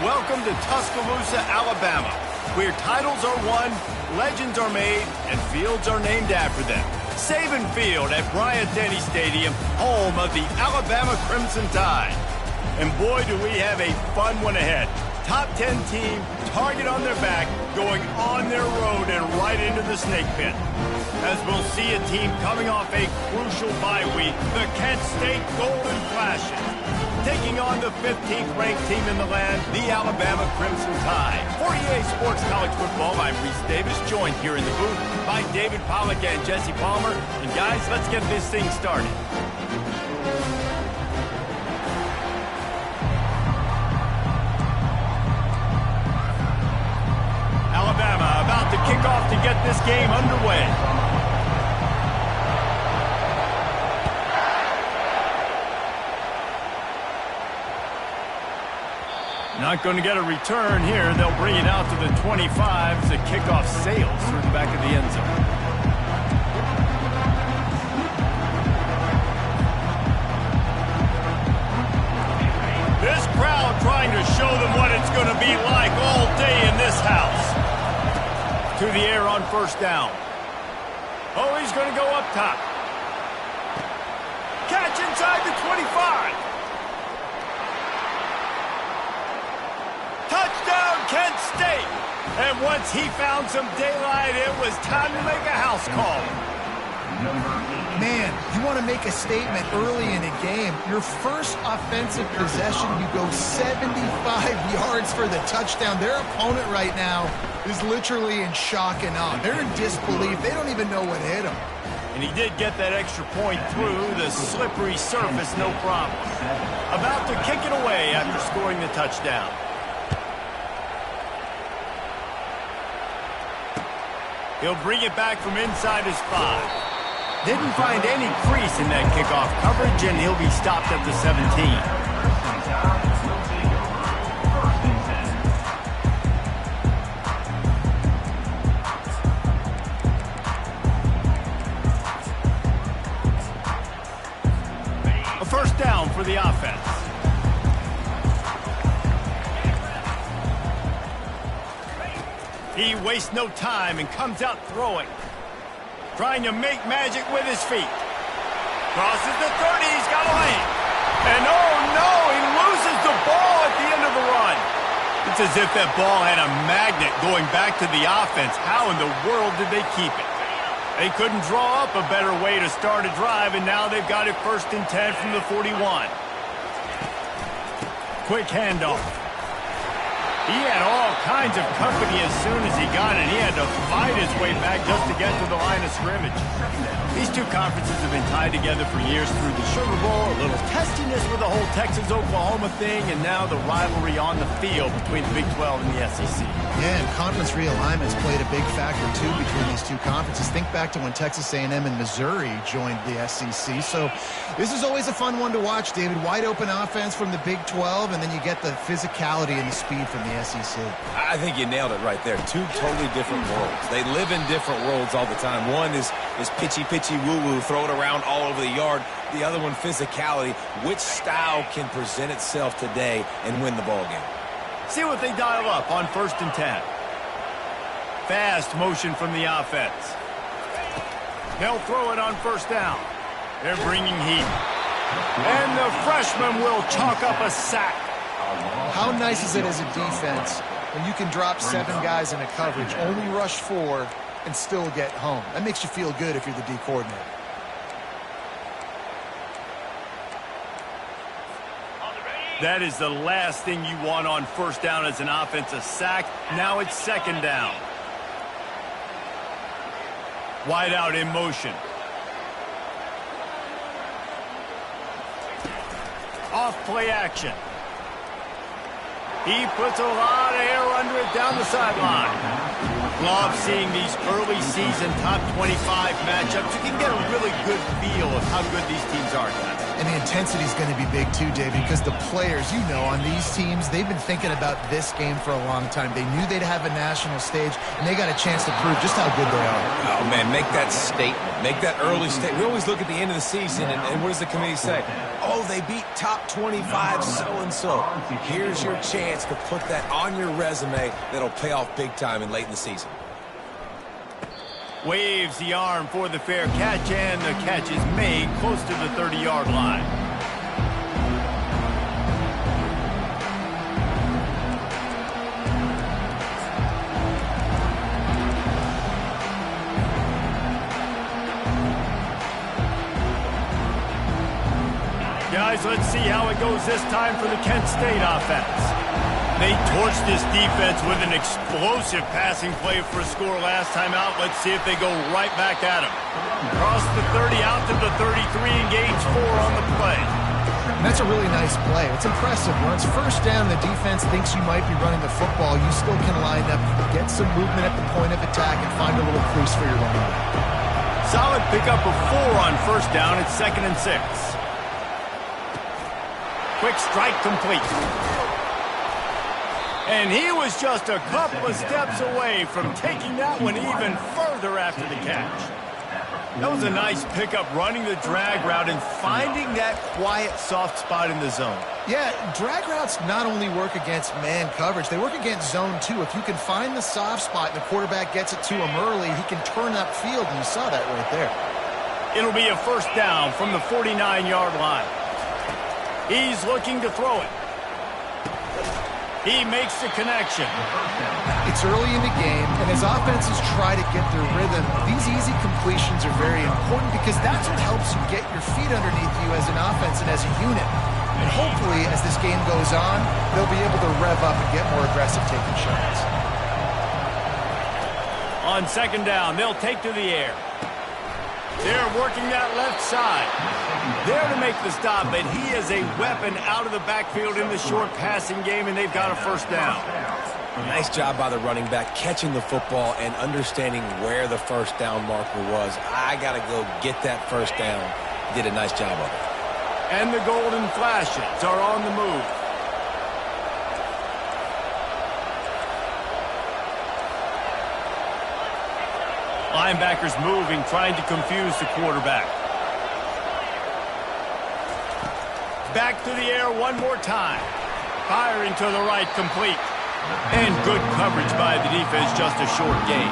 Welcome to Tuscaloosa, Alabama, where titles are won, legends are made, and fields are named after them. Saban Field at Bryant-Denny Stadium, home of the Alabama Crimson Tide. And boy, do we have a fun one ahead. Top 10 team, target on their back, going on their road and right into the snake pit. As we'll see a team coming off a crucial bye week, the Kent State Golden Flashes, taking on the 15th ranked team in the land, the Alabama Crimson Tide. For EA Sports College Football, I'm Reese Davis, joined here in the booth by David Pollack and Jesse Palmer. And guys, let's get this thing started. Alabama about to kick off to get this game underway. Not going to get a return here. They'll bring it out to the 25 as the kickoff sails through the back of the end zone. This crowd trying to show them what it's going to be like all day in this house. To the air on first down. Oh, he's going to go up top. Catch inside the 25. Touchdown, Kent State! And once he found some daylight, it was time to make a house call. Man, you want to make a statement early in a game. Your first offensive possession, you go 75 yards for the touchdown. Their opponent right now is literally in shock and awe. They're in disbelief. They don't even know what hit them. And he did get that extra point through the slippery surface, no problem. About to kick it away after scoring the touchdown. He'll bring it back from inside his 5. Didn't find any crease in that kickoff coverage, and he'll be stopped at the 17. A first down for the offense. He wastes no time and comes out throwing. Trying to make magic with his feet. Crosses the 30, he's got a lane. And oh no, he loses the ball at the end of the run. It's as if that ball had a magnet going back to the offense. How in the world did they keep it? They couldn't draw up a better way to start a drive, and now they've got it 1st and 10 from the 41. Quick handoff. He had all kinds of company as soon as he got it. He had to fight his way back just to get to the line of scrimmage. These two conferences have been tied together for years through the Sugar Bowl, a little testiness with the whole Texas-Oklahoma thing, and now the rivalry on the field between the Big 12 and the SEC. Yeah, and conference realignment's played a big factor, too, between these two conferences. Think back to when Texas A&M and Missouri joined the SEC. So this is always a fun one to watch, David. Wide open offense from the Big 12, and then you get the physicality and the speed from the SEC. I think you nailed it right there. Two totally different worlds. They live in different worlds all the time. One is pitchy woo-woo, throw it around all over the yard. The other one, physicality. Which style can present itself today and win the ball game? See what they dial up on 1st and 10. Fast motion from the offense. They'll throw it on 1st down. They're bringing heat. And the freshman will chalk up a sack. How nice is it as a defense when you can drop 7 guys in a coverage, only rush 4, and still get home? That makes you feel good if you're the D coordinator. That is the last thing you want on 1st down as an offensive sack. Now it's 2nd down. Wide out in motion. Off play action. He puts a lot of air under it down the sideline. love seeing these early season top 25 matchups. You can get a really good feel of how good these teams are, guys. And the intensity is going to be big too, David, because the players, you know, on these teams, they've been thinking about this game for a long time. They knew they'd have a national stage, and they got a chance to prove just how good they are. Oh, man, make that statement. Make that early statement. We always look at the end of the season, and what does the committee say? Oh, they beat top 25 so-and-so. Here's your chance to put that on your resume that'll pay off big time and late in the season. Waves the arm for the fair catch, and the catch is made close to the 30-yard line. Guys, let's see how it goes this time for the Kent State offense. They torched this defense with an explosive passing play for a score last time out. Let's see if they go right back at him. Across the 30, out to the 33, and gains 4 on the play. And that's a really nice play. It's impressive. When it's first down, the defense thinks you might be running the football. You still can line up, get some movement at the point of attack, and find a little crease for your running back. Solid pickup of 4 on first down. It's 2nd and 6. Quick strike complete. And he was just a couple of steps away from taking that one even further after the catch. That was a nice pickup, running the drag route and finding that quiet, soft spot in the zone. Yeah, drag routes not only work against man coverage, they work against zone too. If you can find the soft spot and the quarterback gets it to him early, he can turn upfield, and you saw that right there. It'll be a first down from the 49-yard line. He's looking to throw it. He makes the connection. It's early in the game, and as offenses try to get their rhythm, these easy completions are very important because that's what helps you get your feet underneath you as an offense and as a unit. And hopefully, as this game goes on, they'll be able to rev up and get more aggressive taking shots. On 2nd down, they'll take to the air. They're working that left side. There to make the stop, but he is a weapon out of the backfield in the short passing game, and they've got a first down. Nice job by the running back catching the football and understanding where the first down marker was. I got to go get that first down. Did a nice job of it. And the golden flashes are on the move. Linebackers moving, trying to confuse the quarterback. Back to the air one more time. Firing to the right, complete. And good coverage by the defense, just a short gain.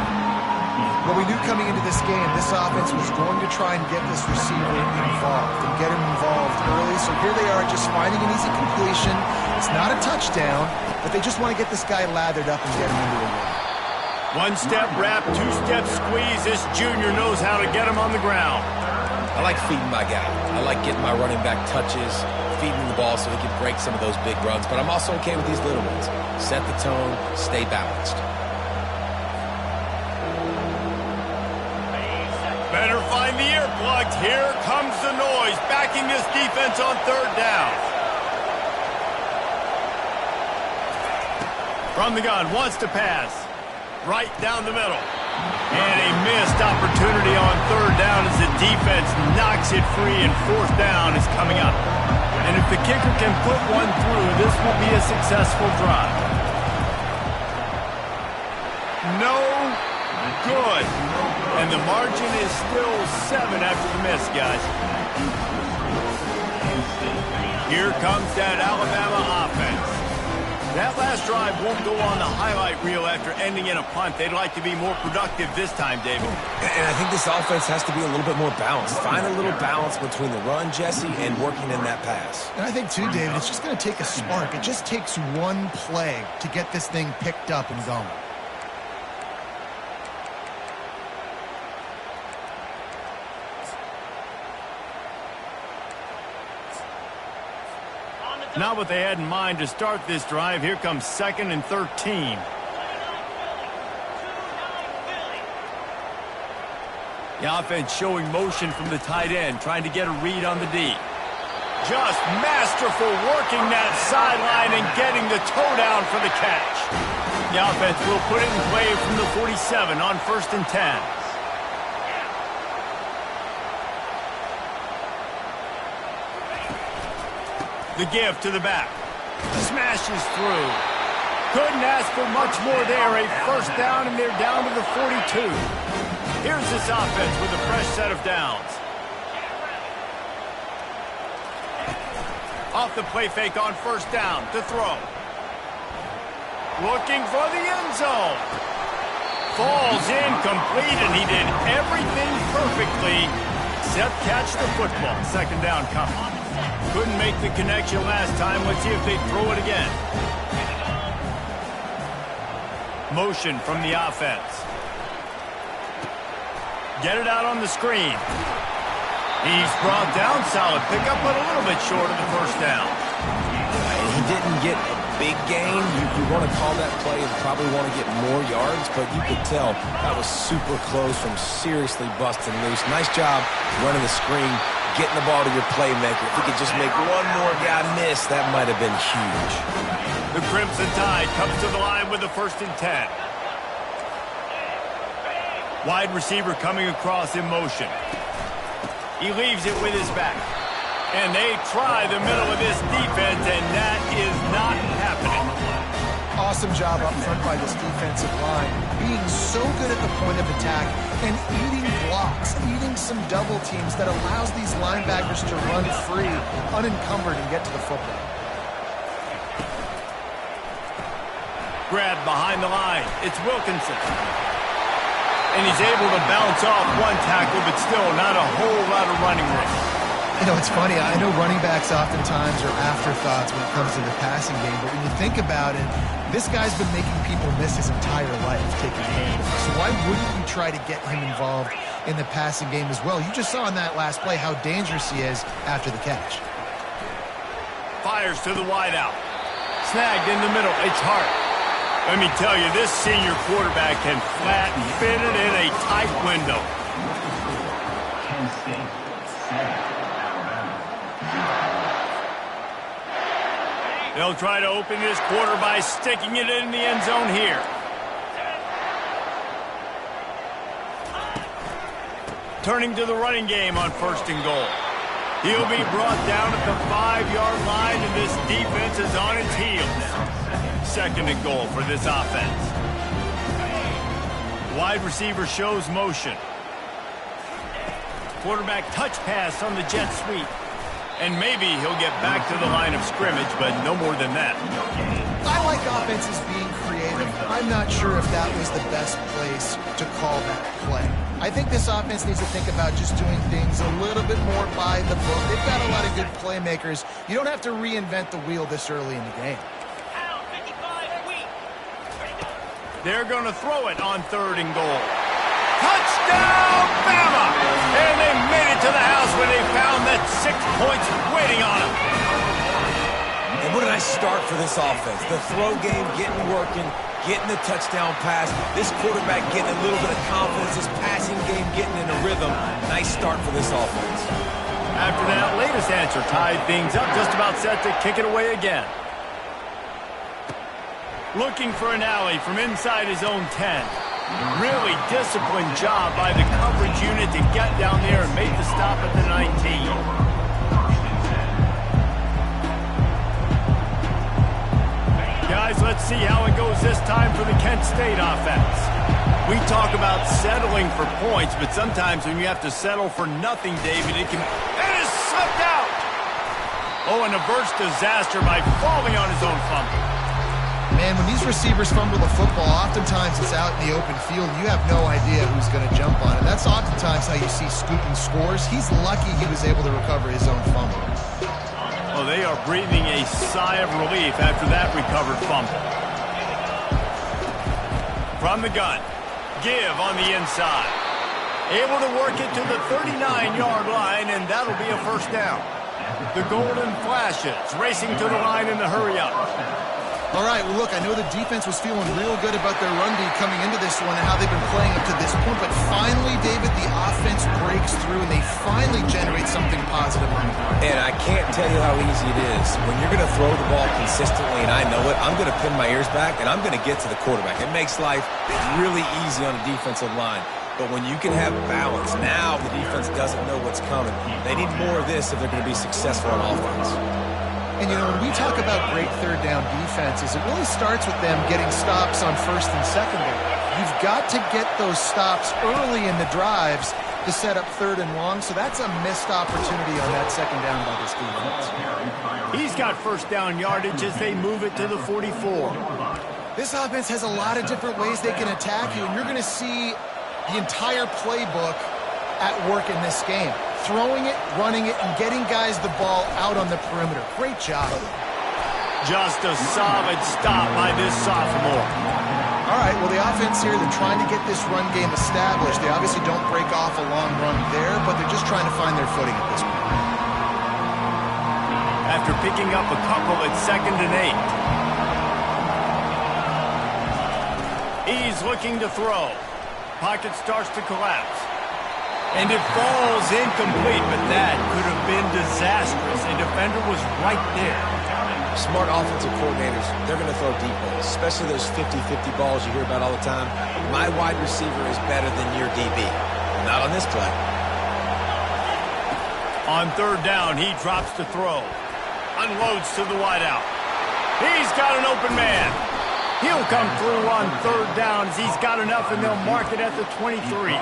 Well, we knew coming into this game, this offense was going to try and get this receiver involved and get him involved early. So here they are just finding an easy completion. It's not a touchdown, but they just want to get this guy lathered up and get him into a win. One-step wrap, two-step squeeze. This junior knows how to get him on the ground. I like feeding my guy. I like getting my running back touches, feeding the ball so he can break some of those big runs. But I'm also okay with these little ones. Set the tone, stay balanced. Better find the earplugs. Here comes the noise, backing this defense on 3rd down. From the gun, wants to pass. Right down the middle. And a missed opportunity on 3rd down as the defense knocks it free, and 4th down is coming up. And if the kicker can put one through, this will be a successful drive. No good. And the margin is still 7 after the miss, guys. Here comes that Alabama offense. That last drive won't go on the highlight reel after ending in a punt. They'd like to be more productive this time, David. And I think this offense has to be a little bit more balanced. Find a little balance between the run, Jesse, and working in that pass. And I think, too, David, it's just going to take a spark. It just takes one play to get this thing picked up and going. Not what they had in mind to start this drive. Here comes 2nd and 13. The offense showing motion from the tight end, trying to get a read on the D. Just masterful working that sideline and getting the toe down for the catch. The offense will put it in play from the 47 on 1st and 10. The give to the back. Smashes through. Couldn't ask for much more there. A first down, and they're down to the 42. Here's this offense with a fresh set of downs. Off the play fake on 1st down to throw. Looking for the end zone. Falls incomplete, and he did everything perfectly except catch the football. 2nd down coming. Couldn't make the connection last time. Let's see if they throw it again. Motion from the offense. Get it out on the screen. He's brought down. Solid pickup, but a little bit short of the 1st down. He didn't get a big gain. You want to call that play and probably want to get more yards, but you could tell that was super close from seriously busting loose. Nice job running the screen, getting the ball to your playmaker. If he could just make one more guy miss, that might have been huge. The Crimson Tide comes to the line with the 1st and 10. Wide receiver coming across in motion. He leaves it with his back. And they try the middle of this defense, and that is not happening. Awesome job up front by this defensive line, being so good at the point of attack and eating blocks, eating some double teams that allows these linebackers to run free, unencumbered, and get to the football. Grab behind the line. It's Wilkinson. And he's able to bounce off one tackle, but still not a whole lot of running room. You know, it's funny. I know running backs oftentimes are afterthoughts when it comes to the passing game, but when you think about it, this guy's been making people miss his entire life taking handoffs. So why wouldn't you try to get him involved in the passing game as well? You just saw in that last play how dangerous he is after the catch. Fires to the wideout. Snagged in the middle. It's Hart. Let me tell you, this senior quarterback can flat and fit it in a tight window. They'll try to open this quarter by sticking it in the end zone here. Turning to the running game on 1st and goal. He'll be brought down at the 5-yard line, and this defense is on its heels. 2nd and goal for this offense. Wide receiver shows motion. Quarterback touch pass on the jet sweep. And maybe he'll get back to the line of scrimmage, but no more than that. I like offenses being creative. I'm not sure if that was the best place to call that play. I think this offense needs to think about just doing things a little bit more by the book. They've got a lot of good playmakers. You don't have to reinvent the wheel this early in the game. They're going to throw it on 3rd and goal. Touchdown, Bama! And they made it to the house when they found that 6 points waiting on them. And what a nice start for this offense. The throw game getting working, getting the touchdown pass. This quarterback getting a little bit of confidence. This passing game getting in a rhythm. Nice start for this offense. After that latest answer tied things up, just about set to kick it away again. Looking for an alley from inside his own 10. Really disciplined job by the coverage unit to get down there and make the stop at the 19. Guys, let's see how it goes this time for the Kent State offense. We talk about settling for points, but sometimes when you have to settle for nothing, David, it is slipped out. Oh, and averts disaster by falling on his own fumble. Man, when these receivers fumble the football, oftentimes it's out in the open field. You have no idea who's going to jump on it. That's oftentimes how you see scooping scores. He's lucky he was able to recover his own fumble. Well, they are breathing a sigh of relief after that recovered fumble. From the gun, give on the inside. Able to work it to the 39-yard line, and that'll be a 1st down. The Golden Flashes racing to the line in the hurry-up. All right, well, look, I know the defense was feeling real good about their run D coming into this one and how they've been playing up to this point, but finally, David, the offense breaks through and they finally generate something positive on the ground. And I can't tell you how easy it is. When you're going to throw the ball consistently, and I know it, I'm going to pin my ears back, and I'm going to get to the quarterback. It makes life really easy on a defensive line. But when you can have balance, now the defense doesn't know what's coming. They need more of this if they're going to be successful on offense. And, you know, when we talk about great third down defenses, it really starts with them getting stops on first and second down. You've got to get those stops early in the drives to set up third and long, so that's a missed opportunity on that second down by this defense. He's got first down yardage as they move it to the 44. This offense has a lot of different ways they can attack you, and you're going to see the entire playbook at work in this game. Throwing it, running it, and getting guys the ball out on the perimeter. Great job. Just a solid stop by this sophomore. All right, well, the offense here, they're trying to get this run game established. They obviously don't break off a long run there, but they're just trying to find their footing at this point. After picking up a couple at 2nd and 8. He's looking to throw. Pocket starts to collapse. And it falls incomplete, but that could have been disastrous. A defender was right there. Smart offensive coordinators, they're going to throw deep balls, especially those 50-50 balls you hear about all the time. My wide receiver is better than your DB. Not on this play. On third down, he drops to throw. Unloads to the wideout. He's got an open man. He'll come through on third down as he's got enough, and they'll mark it at the 23.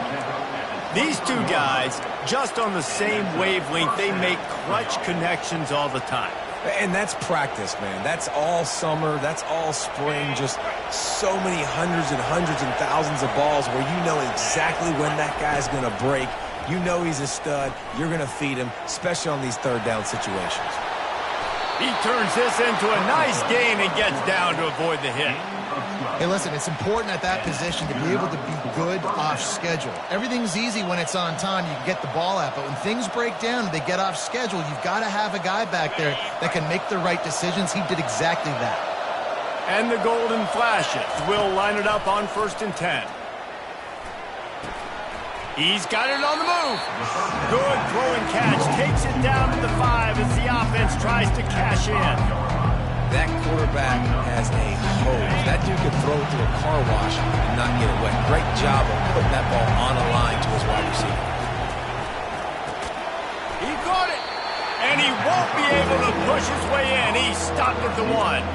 These two guys, just on the same wavelength, they make clutch connections all the time. And that's practice, man. That's all summer. That's all spring. Just so many hundreds and thousands of balls where you know exactly when that guy's going to break. You know he's a stud. You're going to feed him, especially on these third down situations. He turns this into a nice gain and gets down to avoid the hit. Hey, listen, it's important at that position to be able to be good off schedule. Everything's easy when it's on time. You can get the ball out, but when things break down and they get off schedule, you've got to have a guy back there that can make the right decisions. He did exactly that. And the golden flashes will line it up on 1st and 10. He's got it on the move. Good throw and catch. Takes it down to the 5 as the offense tries to cash in. That quarterback has a hose. That dude could throw through a car wash and not get it wet. Great job of putting that ball on a line to his wide receiver. He caught it. And he won't be able to push his way in. He stopped at the 1.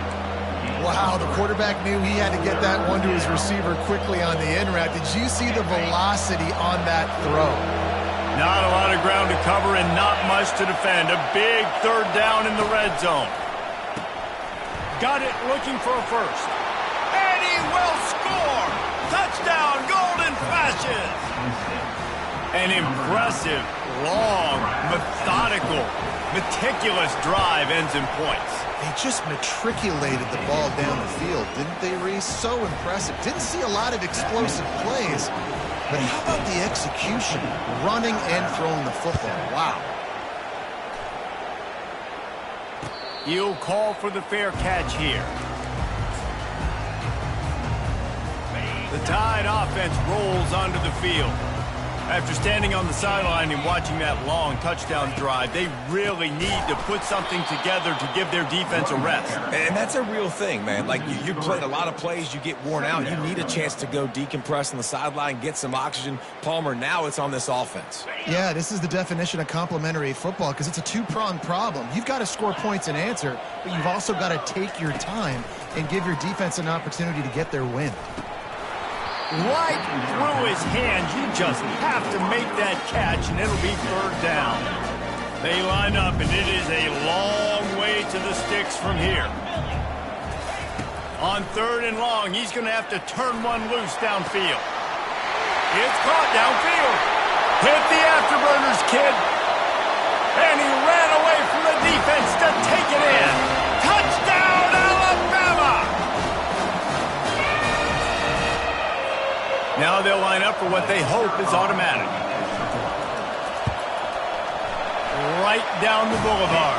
Wow, the quarterback knew he had to get that one to his receiver quickly on the in route. Did you see the velocity on that throw? Not a lot of ground to cover and not much to defend. A big third down in the red zone. Got it looking for a first. And he will score! Touchdown, Golden Flashes! An impressive, long, methodical, meticulous drive ends in points. They just matriculated the ball down the field, didn't they, Reese? So impressive. Didn't see a lot of explosive plays, but how about the execution? Running and throwing the football. Wow. You'll call for the fair catch here. The Tide offense rolls onto the field. After standing on the sideline and watching that long touchdown drive, they really need to put something together to give their defense a rest. And that's a real thing, man. Like, you played a lot of plays, you get worn out. You need a chance to go decompress on the sideline, get some oxygen. Palmer, now it's on this offense. Yeah, this is the definition of complementary football because it's a two-pronged problem. You've got to score points and answer, but you've also got to take your time and give your defense an opportunity to get their win. Right through his hands. You just have to make that catch, and it'll be third down. They line up, and it is a long way to the sticks from here. On third and long, he's going to have to turn one loose downfield. It's caught downfield. Hit the afterburners, kid. And he ran away from the defense to take it in. Touchdown, Alabama! Now they'll line up for what they hope is automatic. Right down the boulevard.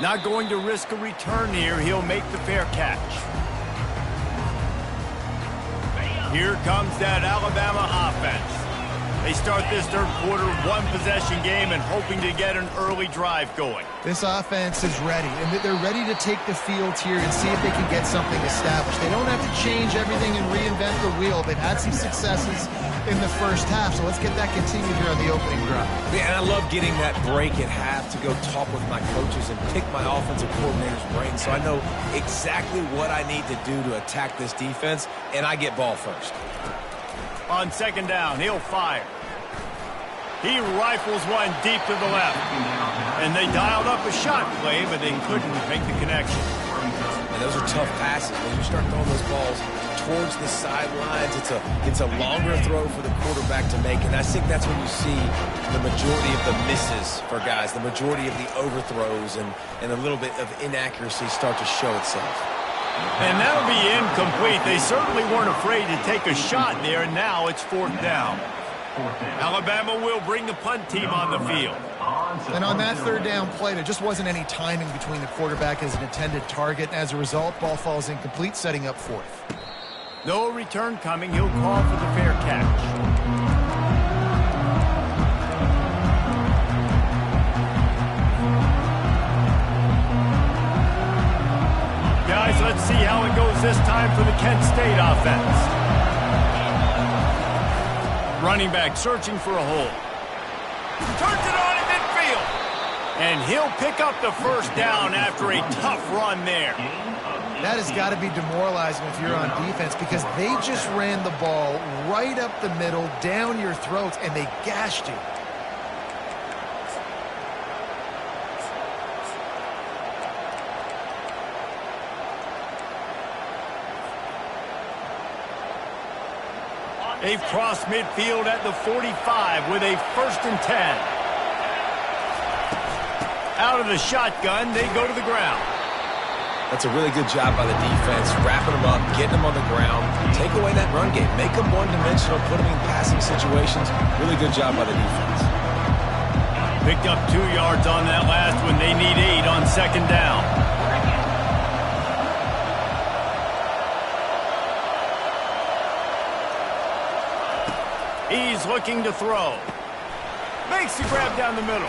Not going to risk a return here. He'll make the fair catch. Here comes that Alabama offense. They start this third quarter one-possession game and hoping to get an early drive going. This offense is ready, and they're ready to take the field here and see if they can get something established. They don't have to change everything and reinvent the wheel. They've had some successes in the first half, so let's get that continued here on the opening drive. Yeah, and I love getting that break at half to go talk with my coaches and pick my offensive coordinator's brain so I know exactly what I need to do to attack this defense, and I get ball first. On second down, he'll fire. He rifles one deep to the left. And they dialed up a shot play, but they couldn't make the connection. And those are tough passes. When you start throwing those balls towards the sidelines, it's a longer throw for the quarterback to make. And I think that's when you see the majority of the misses for guys, the majority of the overthrows and a little bit of inaccuracy start to show itself. And that'll be incomplete. They certainly weren't afraid to take a shot there, and now it's fourth down. Alabama will bring the punt team on the field. And on that third down play, there just wasn't any timing between the quarterback and his intended target. As a result, ball falls incomplete, setting up fourth. No return coming. He'll call for the fair catch. Guys, let's see how it goes this time for the Kent State offense. Running back searching for a hole. Turns it on in midfield. And he'll pick up the first down after a tough run there. That has got to be demoralizing if you're on defense because they just ran the ball right up the middle, down your throats, and they gashed you. They've crossed midfield at the 45 with a 1st and 10. Out of the shotgun, they go to the ground. That's a really good job by the defense, wrapping them up, getting them on the ground, take away that run game, make them one-dimensional, put them in passing situations. Really good job by the defense. Picked up 2 yards on that last one. They need 8 on second down. He's looking to throw. Makes the grab down the middle.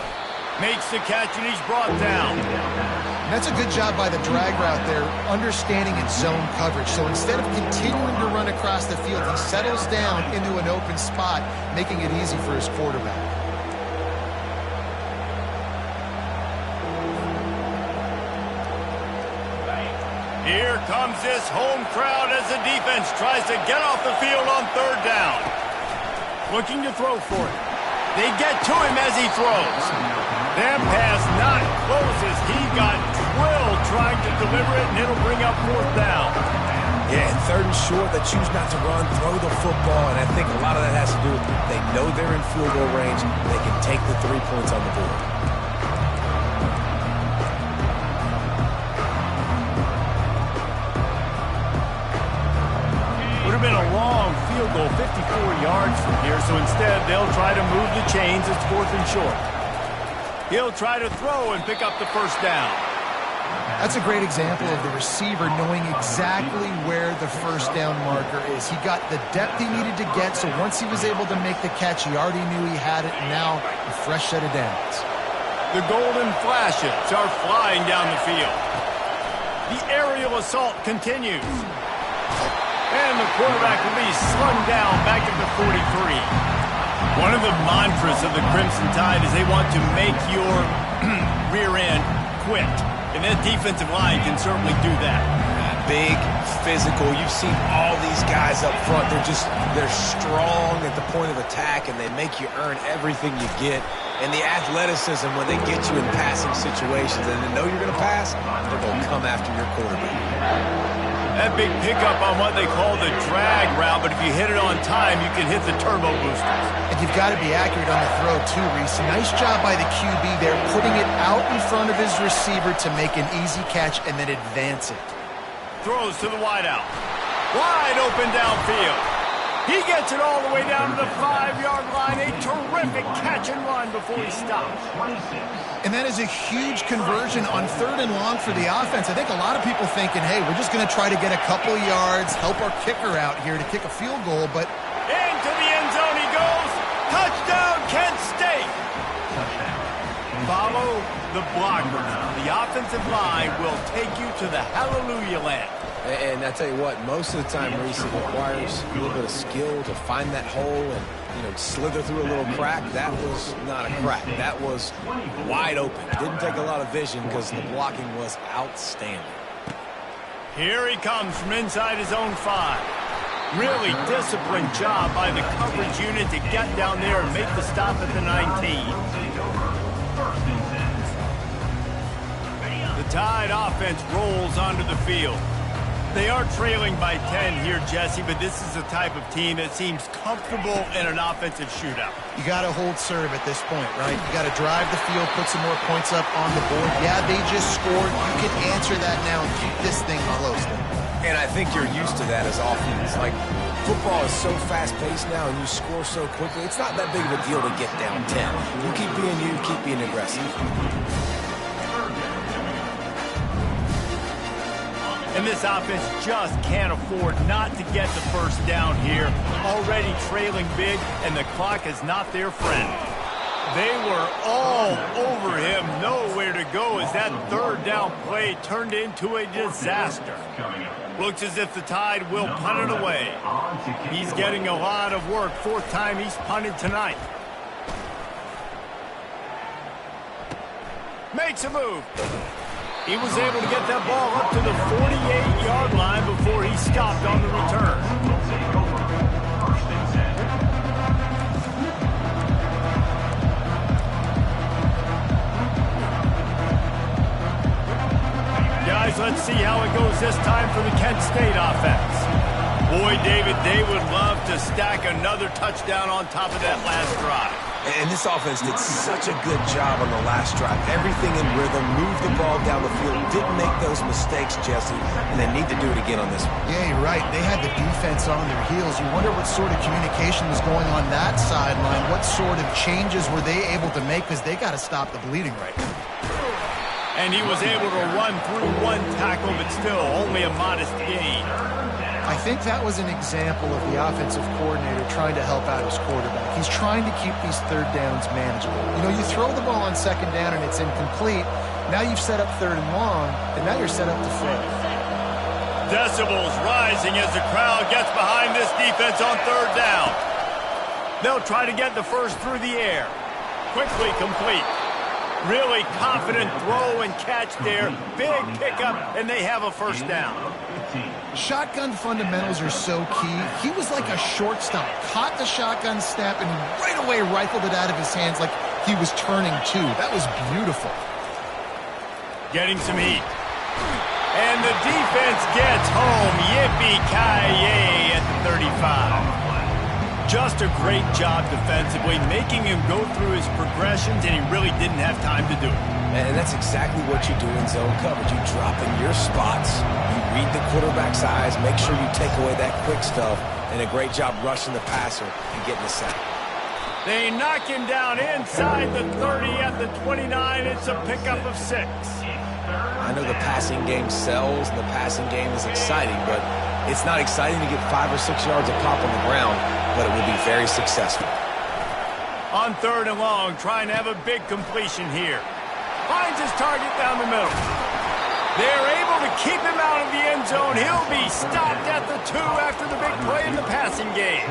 Makes the catch, and he's brought down. That's a good job by the drag route there, understanding its zone coverage. So instead of continuing to run across the field, he settles down into an open spot, making it easy for his quarterback. Here comes this home crowd as the defense tries to get off the field on third down. Looking to throw for it. They get to him as he throws. That pass not close as he got drilled trying to deliver it, and it'll bring up fourth down. Yeah, and 3rd and short, they choose not to run, throw the football, and I think a lot of that has to do with they know they're in field goal range. They can take the 3 points on the board. Would have been a long field goal, 54 yards from here, so instead they'll try to move the chains. It's 4th and short. He'll try to throw and pick up the first down. That's a great example of the receiver knowing exactly where the first down marker is. He got the depth he needed to get, so once he was able to make the catch, he already knew he had it, and now a fresh set of downs. The golden flashes are flying down the field. The aerial assault continues. And the quarterback will be slung down back at the 43. One of the mantras of the Crimson Tide is they want to make your rear end quit. And that defensive line can certainly do that. Big, physical. You've seen all these guys up front. They're strong at the point of attack, and they make you earn everything you get. And the athleticism, when they get you in passing situations and they know you're going to pass, they're going to come after your quarterback. That big pickup on what they call the drag route, but if you hit it on time, you can hit the turbo boosters. And you've got to be accurate on the throw, too, Reese. Nice job by the QB there, putting it out in front of his receiver to make an easy catch and then advance it. Throws to the wideout. Wide open downfield. He gets it all the way down to the 5-yard line. A terrific catch and run before he stops. And that is a huge conversion on 3rd and long for the offense. I think a lot of people thinking, hey, we're just going to try to get a couple yards, help our kicker out here to kick a field goal, but into the end zone he goes. Touchdown, Kent State. Follow the blockers. The offensive line will take you to the hallelujah land. And I tell you what, most of the time, Reese, it requires a little bit of skill to find that hole and, slither through a little crack. That was not a crack. That was wide open. Didn't take a lot of vision because the blocking was outstanding. Here he comes from inside his own 5. Really disciplined job by the coverage unit to get down there and make the stop at the 19. The Tide offense rolls onto the field. They are trailing by 10 here, Jesse, but this is the type of team that seems comfortable in an offensive shootout. you got to hold serve at this point, right? You got to drive the field, put some more points up on the board. Yeah, they just scored. You can answer that now and keep this thing close. And I think you're used to that as offense. Like, football is so fast-paced now and you score so quickly, it's not that big of a deal to get down 10. You keep being aggressive. And this offense just can't afford not to get the first down here. Already trailing big, and the clock is not their friend. They were all over him, nowhere to go as that third down play turned into a disaster. Looks as if the Tide will punt it away. He's getting a lot of work. Fourth time he's punted tonight. Makes a move. He was able to get that ball up to the 48-yard line before he stopped on the return. Guys, let's see how it goes this time for the Kent State offense. Boy, David, they would love to stack another touchdown on top of that last drive. And this offense did such a good job on the last drive. Everything in rhythm, moved the ball down the field, didn't make those mistakes, Jesse, and they need to do it again on this one. Yeah, you're right. They had the defense on their heels. You wonder what sort of communication was going on that sideline. What sort of changes were they able to make, because they got to stop the bleeding right now. And he was able to run through one tackle, but still only a modest gain. I think that was an example of the offensive coordinator trying to help out his quarterback. He's trying to keep these third downs manageable. You know, you throw the ball on second down and it's incomplete. Now you've set up third and long, and now you're set up to fail. Decibels rising as the crowd gets behind this defense on third down. They'll try to get the first through the air. Quickly complete. Really confident throw and catch there. Big pickup, and they have a first down. Shotgun fundamentals are so key. He was like a shortstop. Caught the shotgun snap and right away rifled it out of his hands like he was turning two. That was beautiful. Getting some heat. And the defense gets home. Yippee-ki-yay at the 35. Just a great job defensively, making him go through his progressions, and he really didn't have time to do it. And that's exactly what you do in zone coverage. You drop in your spots, you read the quarterback's eyes, make sure you take away that quick stuff, and a great job rushing the passer and getting the sack. They knock him down inside the 30 at the 29. It's a pickup of 6. I know the passing game sells, and the passing game is exciting, but it's not exciting to get 5 or 6 yards of pop on the ground, but it will be very successful. On third and long, trying to have a big completion here. Finds his target down the middle. They're able to keep him out of the end zone. He'll be stopped at the 2 after the big play in the passing game.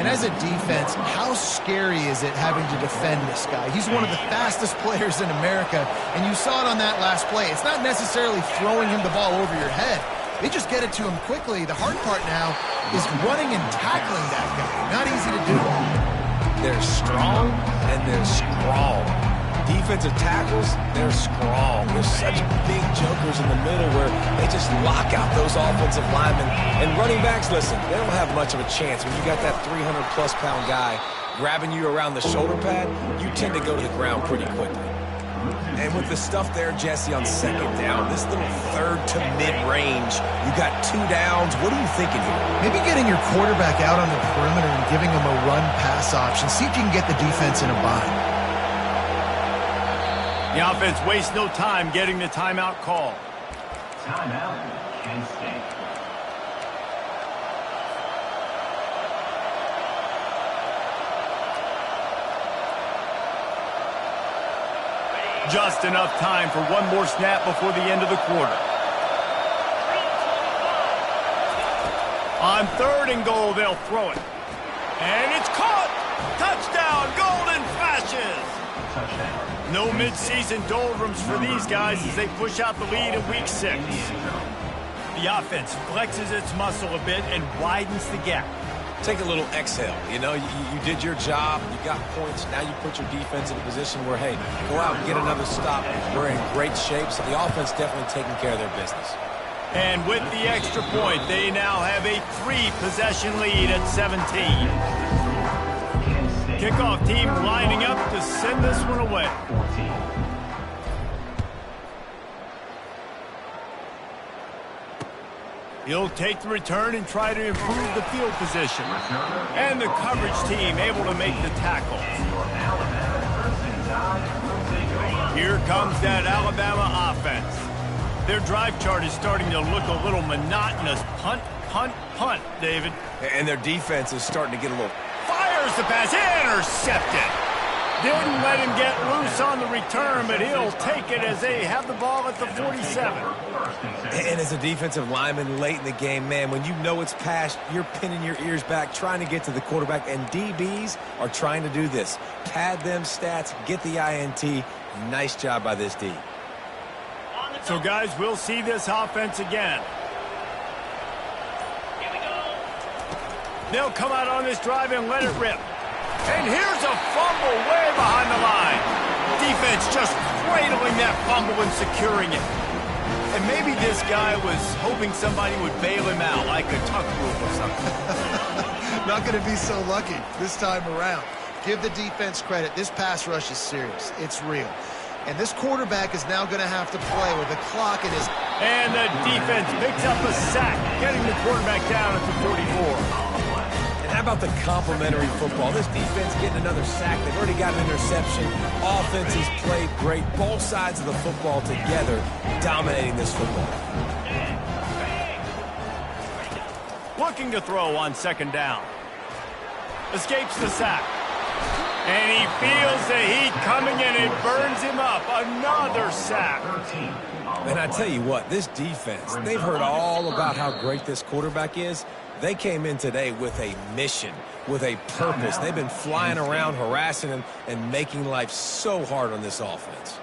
And as a defense, how scary is it having to defend this guy? He's one of the fastest players in America, and you saw it on that last play. It's not necessarily throwing him the ball over your head. They just get it to him quickly. The hard part now is running and tackling that guy. Not easy to do. They're strong and they're scrawl. Defensive tackles, they're scrawl. They're such big jokers in the middle where they just lock out those offensive linemen. And running backs, listen, they don't have much of a chance. When you got that 300-plus pound guy grabbing you around the shoulder pad, you tend to go to the ground pretty quickly. And with the stuff there, Jesse, on second down, this little third to mid-range, you got 2 downs. What are you thinking here? Maybe getting your quarterback out on the perimeter and giving him a run-pass option. See if you can get the defense in a bind. The offense wastes no time getting the timeout call. Timeout, Kent State. Just enough time for one more snap before the end of the quarter. On 3rd and goal, they'll throw it. And it's caught! Touchdown, Golden Flashes! Touchdown. No midseason doldrums for these guys as they push out the lead in Week 6. The offense flexes its muscle a bit and widens the gap. Take a little exhale. You know, you did your job. You got points. Now you put your defense in a position where, hey, go out and get another stop. We're in great shape. So the offense definitely taking care of their business. And with the extra point, they now have a 3-possession lead at 17. Kickoff team lining up to send this one away. 14. He'll take the return and try to improve the field position. And the coverage team able to make the tackle. Here comes that Alabama offense. Their drive chart is starting to look a little monotonous. Punt, punt, punt, David. And their defense is starting to get a little... Fires the pass, intercepted. Didn't let him get loose on the return, but he'll take it as they have the ball at the 47. And as a defensive lineman late in the game, man, when you know it's past, you're pinning your ears back, trying to get to the quarterback, and DBs are trying to do this. Pad them stats, get the INT. Nice job by this D. So, guys, we'll see this offense again. They'll come out on this drive and let it rip. And here's a fumble way behind the line. Defense just cradling that fumble and securing it. And maybe this guy was hoping somebody would bail him out, like a tuck rule or something. Not going to be so lucky this time around. Give the defense credit. This pass rush is serious. It's real. And this quarterback is now going to have to play with the clock in his... And the defense picks up a sack, getting the quarterback down at the 44. And how about the complementary football? This defense getting another sack. They've already got an interception. Offense has played great. Both sides of the football together dominating this football. Looking to throw on 2nd down. Escapes the sack. And he feels the heat coming in. It burns him up. Another sack. And I tell you what, this defense, they've heard all about how great this quarterback is. They came in today with a mission, with a purpose. They've been flying around, harassing him, and making life so hard on this offense.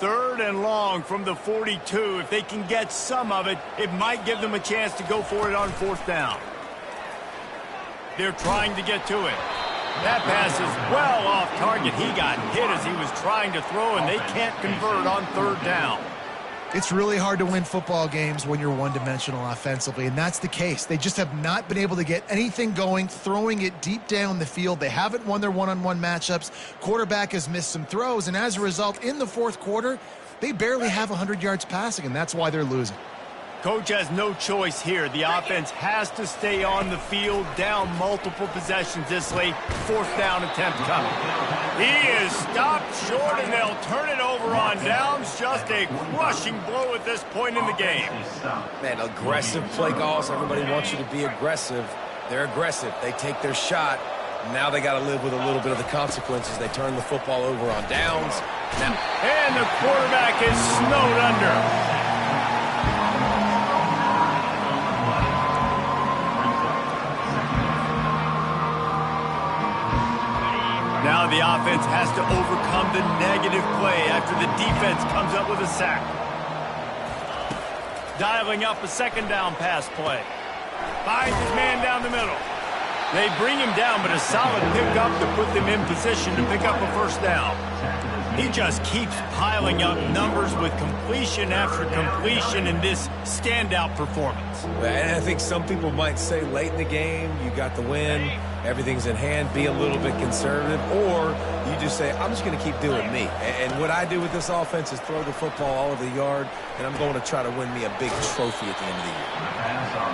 3rd and long from the 42. If they can get some of it, it might give them a chance to go for it on 4th down. They're trying to get to it. That pass is well off target. He got hit as he was trying to throw, and they can't convert on 3rd down. It's really hard to win football games when you're one-dimensional offensively, and that's the case. They just have not been able to get anything going, throwing it deep down the field. They haven't won their one-on-one matchups. Quarterback has missed some throws, and as a result, in the 4th quarter, they barely have 100 yards passing, and that's why they're losing. Coach has no choice here. The offense has to stay on the field, down multiple possessions this late. 4th down attempt coming. He is stopped short, and they'll turn it over on downs. Just a crushing blow at this point in the game. Man, aggressive play calls. Everybody wants you to be aggressive. They're aggressive. They take their shot. Now they got to live with a little bit of the consequences. They turn the football over on downs. Now, and the quarterback is snowed under. Now the offense has to overcome the negative play after the defense comes up with a sack. Dialing up a 2nd down pass play. Finds his man down the middle. They bring him down, but a solid pickup to put them in position to pick up a 1st down. He just keeps piling up numbers with completion after completion in this standout performance. And I think some people might say late in the game, you got the win, everything's in hand, be a little bit conservative, or you just say, I'm just going to keep doing me. And what I do with this offense is throw the football all over the yard, and I'm going to try to win me a big trophy at the end of the year.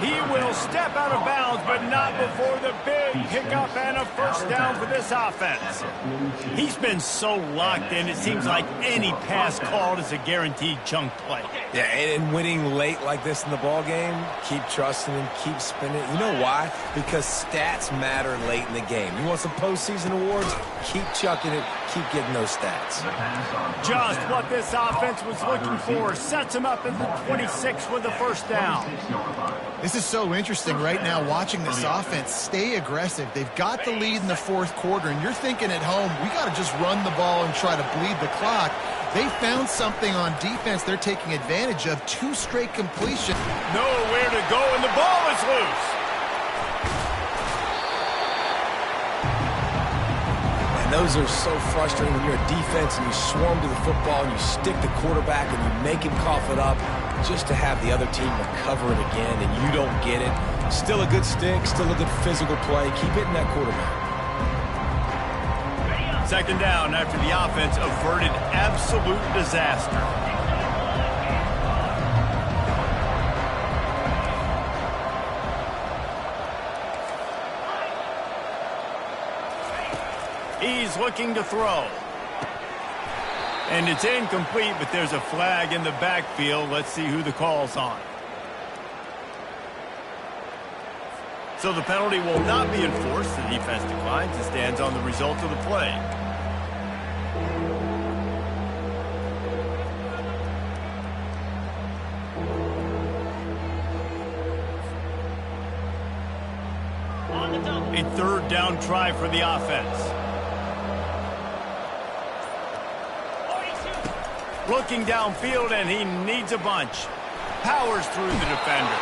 He will step out of bounds, but not before the big pickup and a first down for this offense. He's been so locked in, it seems like any pass called is a guaranteed chunk play. Yeah, and winning late like this in the ball game, keep trusting him, keep spinning. You know why? Because stats matter late in the game. You want some postseason awards? Keep chucking it, keep getting those stats. Just what this offense was looking for. Sets him up at the 26 with the first down. This is so interesting right now watching this offense stay aggressive. They've got the lead in the fourth quarter, and you're thinking at home, we got to just run the ball and try to bleed the clock. They found something on defense they're taking advantage of. 2 straight completions. Nowhere to go, and the ball is loose. And those are so frustrating when you're a defense and you swarm to the football and you stick the quarterback and you make him cough it up just to have the other team recover it again and you don't get it. Still a good stick, still a good physical play. Keep hitting that quarterback. Second down after the offense averted absolute disaster. He's looking to throw. And it's incomplete, but there's a flag in the backfield. Let's see who the call's on. So the penalty will not be enforced. The defense declines and stands on the result of the play. A third down try for the offense. Looking downfield, and he needs a bunch. Powers through the defender.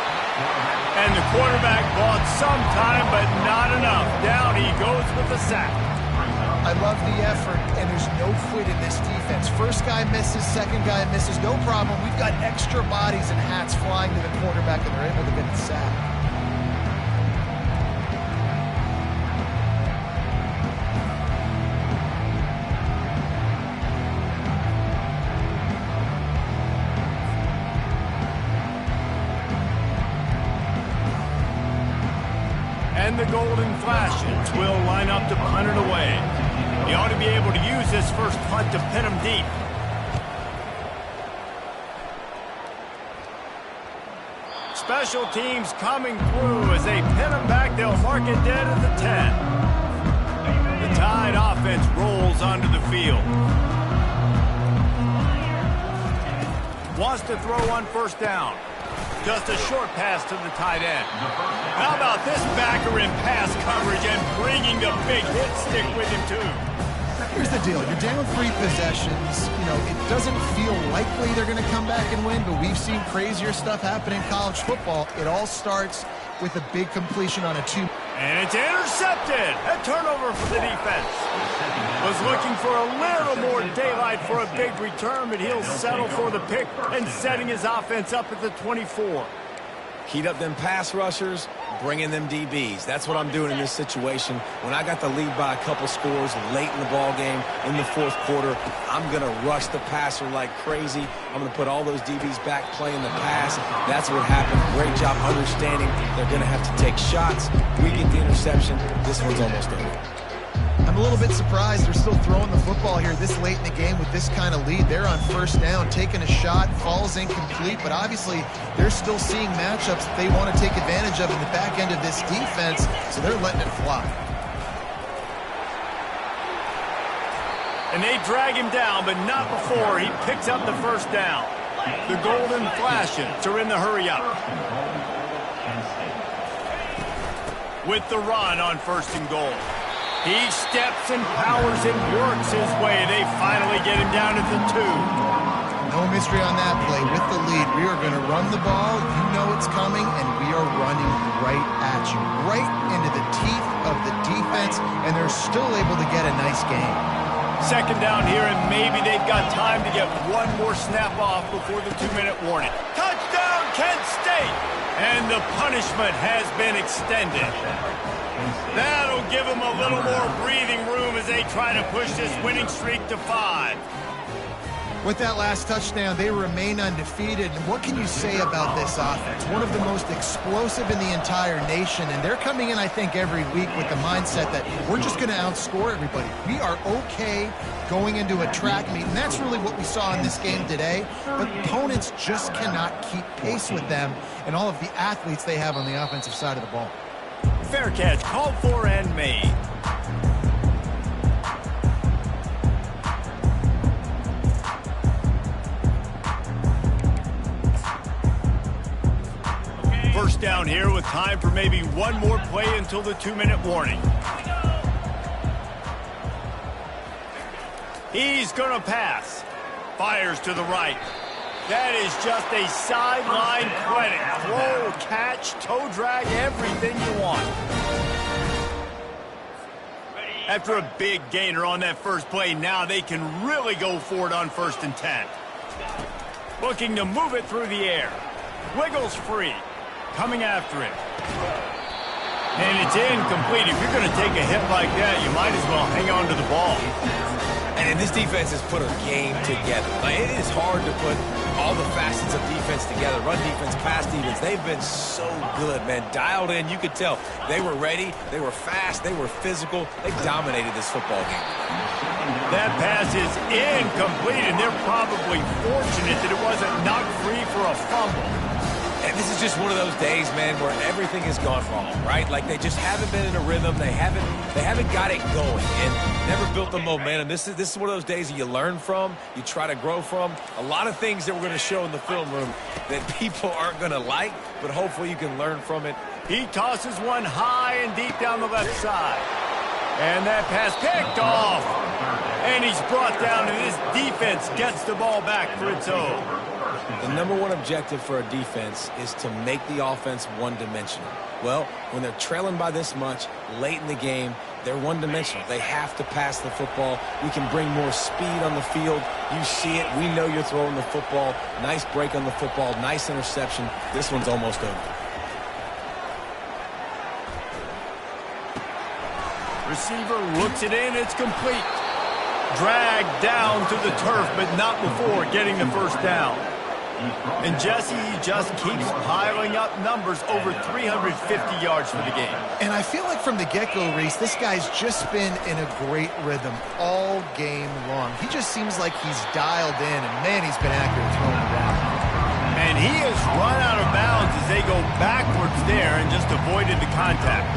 And the quarterback bought some time, but not enough. Down he goes with the sack. I love the effort, and there's no quit in this defense. First guy misses, second guy misses, no problem. We've got extra bodies and hats flying to the quarterback, and they're able to get the sack. And the golden flashes will line up to punt it away. He ought to be able to use this first punt to pin him deep. Special teams coming through as they pin him back. They'll mark it dead at the 10. The Tide offense rolls onto the field. Wants to throw on first down. Just a short pass to the tight end. How about this backer in pass coverage and bringing the big hit stick with him, too? Here's the deal. You're down 3 possessions. You know, it doesn't feel likely they're going to come back and win, but we've seen crazier stuff happen in college football. It all starts with a big completion on a 2. And it's intercepted. A turnover for the defense. Was looking for a little more daylight for a big return, but he'll settle for the pick and setting his offense up at the 24. Heat up them pass rushers, bring in them DBs. That's what I'm doing in this situation. When I got the lead by a couple scores late in the ball game, in the fourth quarter, I'm going to rush the passer like crazy. I'm going to put all those DBs back playing the pass. That's what happened. Great job understanding they're going to have to take shots. We get the interception. This one's almost over. I'm a little bit surprised they're still throwing the football here this late in the game with this kind of lead. They're on first down, taking a shot, falls incomplete, but obviously they're still seeing matchups that they want to take advantage of in the back end of this defense, so they're letting it fly. And they drag him down, but not before he picks up the first down. The golden flashes are in the hurry-up. With the run on first and goal. He steps and powers and works his way. They finally get him down at the 2. No mystery on that play. With the lead, we are going to run the ball. You know it's coming, and we are running right at you. Right into the teeth of the defense, and they're still able to get a nice game. Second down here, and maybe they've got time to get one more snap off before the 2-minute warning. Touchdown, Kent State! And the punishment has been extended. That'll give them a little more breathing room as they try to push this winning streak to 5. With that last touchdown, they remain undefeated. And what can you say about this offense? One of the most explosive in the entire nation, and they're coming in, I think, every week with the mindset that we're just going to outscore everybody. We are okay going into a track meet, and that's really what we saw in this game today. But opponents just cannot keep pace with them and all of the athletes they have on the offensive side of the ball. Fair catch, called for and made. First down here with time for maybe one more play until the 2-minute warning. He's going to pass. Fires to the right. That is just a sideline credit. Throw, catch, toe drag, everything you want. After a big gainer on that first play, now they can really go for it on 1st and 10. Looking to move it through the air. Wiggles free. Coming after it. And it's incomplete. If you're going to take a hit like that, you might as well hang on to the ball. And this defense has put a game together. Like, it is hard to put all the facets of defense together. Run defense, pass defense. They've been so good, man. Dialed in. You could tell they were ready. They were fast. They were physical. They dominated this football game. That pass is incomplete, and they're probably fortunate that it wasn't knocked free for a fumble. And this is just one of those days, man, where everything has gone wrong, right? Like they just haven't been in a rhythm. They haven't got it going and never built the momentum. This is one of those days that you learn from, you try to grow from. A lot of things that we're going to show in the film room that people aren't going to like, but hopefully you can learn from it. He tosses one high and deep down the left side. And that pass picked off. And he's brought down, and this defense gets the ball back for its own. The number one objective for a defense is to make the offense one-dimensional. Well, when they're trailing by this much late in the game, they're one-dimensional. They have to pass the football. We can bring more speed on the field. You see it. We know you're throwing the football. Nice break on the football. Nice interception. This one's almost over. Receiver looks it in. It's complete. Dragged down to the turf, but not before getting the first down. And Jesse just keeps piling up numbers, over 350 yards for the game. And I feel like from the get-go, Reese, this guy's just been in a great rhythm all game long. He just seems like he's dialed in, and man, he's been accurate throwing the ball. And he has run out of bounds as they go backwards there and just avoided the contact.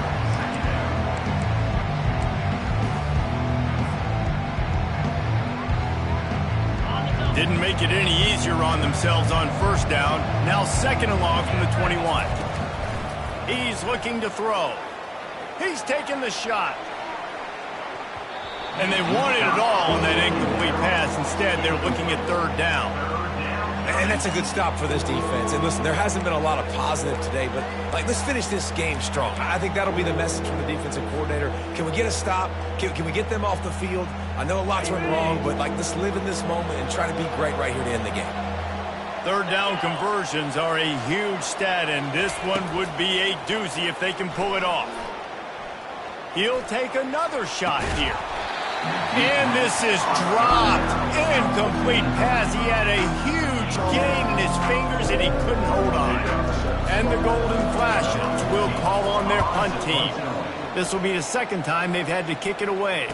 Didn't make it any easier on themselves on first down. Now 2nd and long from the 21. He's looking to throw. He's taking the shot. And they wanted it all on that incomplete pass. Instead, they're looking at 3rd down. And that's a good stop for this defense. And listen, there hasn't been a lot of positive today, but let's finish this game strong. I think that'll be the message from the defensive coordinator. Can we get a stop? Can we get them off the field? I know a lot's went wrong, but let's live in this moment and try to be great right here to end the game. 3rd down conversions are a huge stat, and this one would be a doozy if they can pull it off. He'll take another shot here. And this is dropped. Incomplete pass. He had a huge gain in his fingers, and he couldn't hold on. And the Golden Flashes will call on their punt team. This will be the 2nd time they've had to kick it away.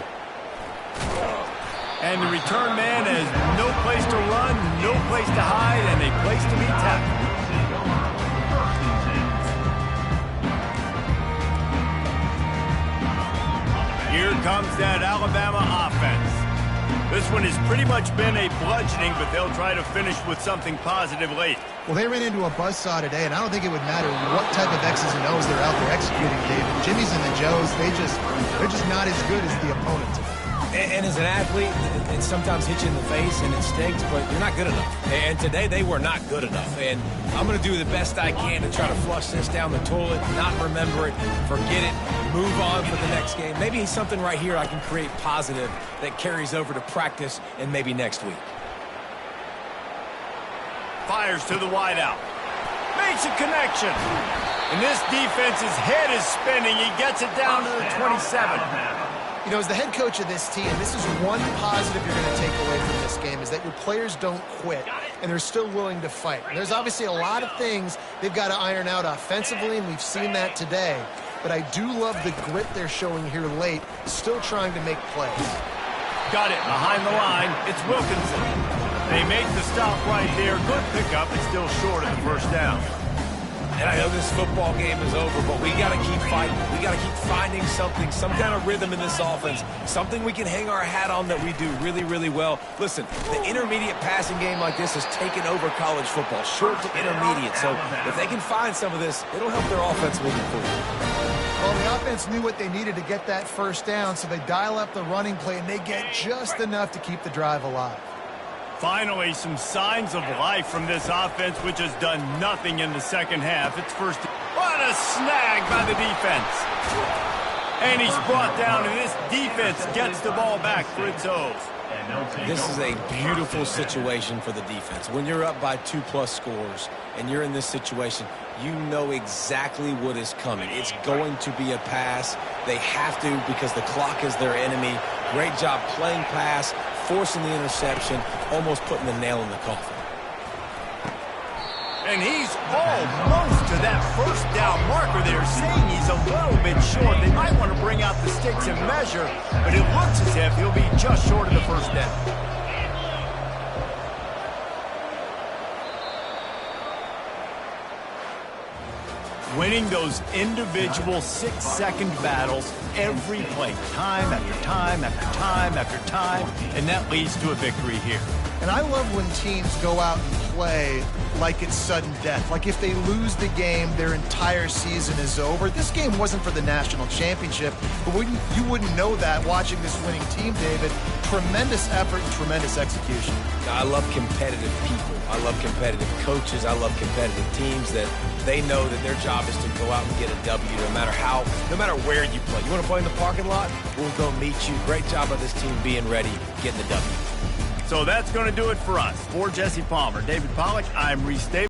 And the return man has no place to run, no place to hide, and a place to be tackled. Here comes that Alabama offense. This one has pretty much been a bludgeoning, but they'll try to finish with something positive late. Well, they ran into a buzzsaw today, and I don't think it would matter what type of X's and O's they're out there executing, David. Jimmy's and the Joes, they're just not as good as the opponent today. And as an athlete, it sometimes hits you in the face and it stinks, but you're not good enough. And today they were not good enough. And I'm going to do the best I can to try to flush this down the toilet, not remember it, forget it, move on for the next game. Maybe something right here I can create positive that carries over to practice and maybe next week. Fires to the wideout. Makes a connection. And this defense's head is spinning. He gets it down to the 27. You know, as the head coach of this team, this is one positive you're going to take away from this game, is that your players don't quit, and they're still willing to fight. And there's obviously a lot of things they've got to iron out offensively, and we've seen that today. But I do love the grit they're showing here late, still trying to make plays. Got it behind the line. It's Wilkinson. They make the stop right there. Good pickup. It's still short of the first down. And I know this football game is over, but we got to keep fighting. We got to keep finding something, some kind of rhythm in this offense, something we can hang our hat on that we do really, really well. Listen, the intermediate passing game like this has taken over college football, short to intermediate. So if they can find some of this, it'll help their offense moving forward. Well, the offense knew what they needed to get that first down, so they dial up the running play, and they get just enough to keep the drive alive. Finally, some signs of life from this offense, which has done nothing in the second half. It's first. What a snag by the defense. And he's brought down, and this defense gets the ball back for its O's. This is a beautiful situation for the defense. When you're up by 2+ scores and you're in this situation, you know exactly what is coming. It's going to be a pass. They have to because the clock is their enemy. Great job playing pass, forcing the interception, almost putting the nail in the coffin. And he's almost to that first down marker there, saying he's a little bit short. They might want to bring out the sticks and measure, but it looks as if he'll be just short of the first down. Winning those individual 6-second battles every play, time after time after time after time, and that leads to a victory here. And I love when teams go out and play like it's sudden death. Like if they lose the game, their entire season is over. This game wasn't for the national championship, but you wouldn't know that watching this winning team, David. Tremendous effort and tremendous execution. I love competitive people. I love competitive coaches. I love competitive teams that they know that their job is to go out and get a W no matter where you play. You want to play in the parking lot? We'll go meet you. Great job of this team being ready, getting the W. So that's going to do it for us. For Jesse Palmer, David Pollack, I'm Reese Davis.